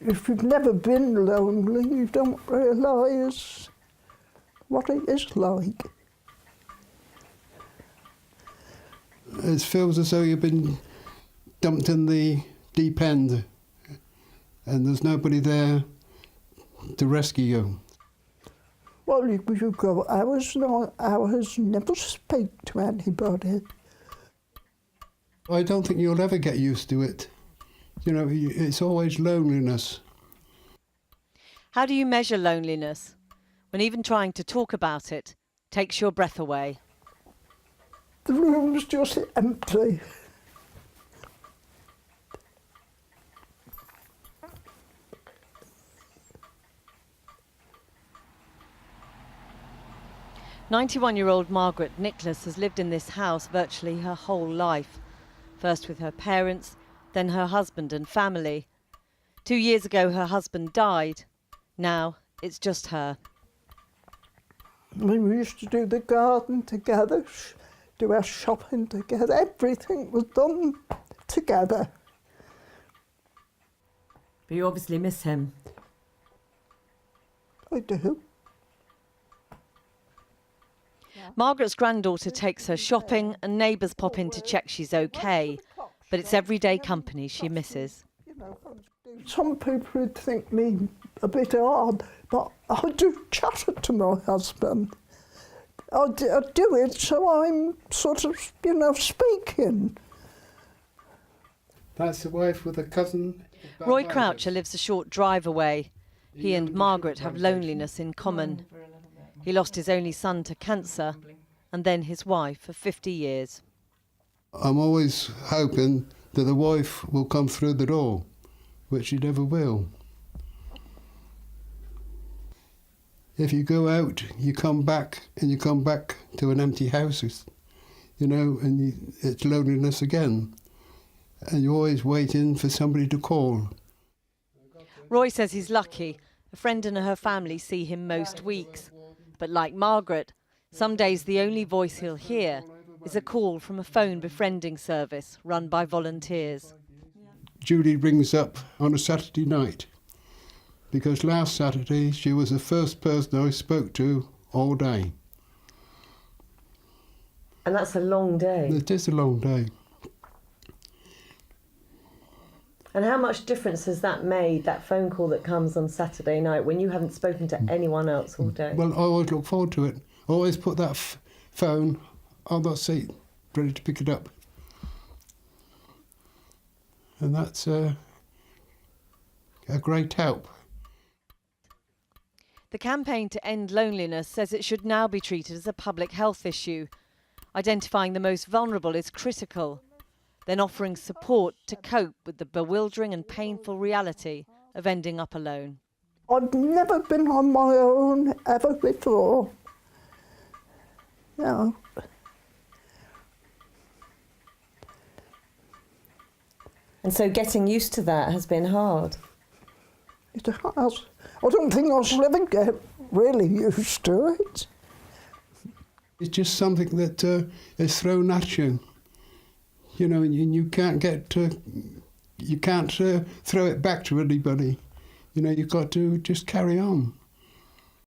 If you've never been lonely, you don't realise what it is like. It feels as though you've been dumped in the deep end and there's nobody there to rescue you. Well, you go hours and hours, never speak to anybody. I don't think you'll ever get used to it. You know, it's always loneliness. How do you measure loneliness when even trying to talk about it takes your breath away? The room's just empty. 91-year-old Margaret Nicholas has lived in this house virtually her whole life. First with her parents, then her husband and family. 2 years ago her husband died. Now it's just her. We used to do the garden together, do our shopping together. Everything was done together. But you obviously miss him. I do. Margaret's granddaughter takes her shopping and neighbours pop in to check she's okay. But it's everyday company she misses. Some people would think me a bit odd, but I do chatter to my husband. I do it so I'm sort of, speaking. That's the wife with a cousin. Roy Croucher lives a short drive away. He and Margaret have loneliness in common. He lost his only son to cancer and then his wife for 50 years. I'm always hoping that the wife will come through the door, which she never will. If you go out, you come back, and you come back to an empty house, and it's loneliness again. And you're always waiting for somebody to call. Roy says he's lucky. A friend and her family see him most weeks. But like Margaret, some days the only voice he'll hear is a call from a phone befriending service run by volunteers. Judy rings up on a Saturday night, because last Saturday she was the first person I spoke to all day. And that's a long day. It is a long day. And how much difference has that made, that phone call that comes on Saturday night when you haven't spoken to anyone else all day? Well, I always look forward to it. I always put that phone on that seat, ready to pick it up. And that's a great help. The campaign to end loneliness says it should now be treated as a public health issue. Identifying the most vulnerable is critical, then offering support to cope with the bewildering and painful reality of ending up alone. I've never been on my own ever before. No. And so getting used to that has been hard. It has. I don't think I shall ever get really used to it. It's just something that is thrown at you. And you can't throw it back to anybody. You've got to just carry on.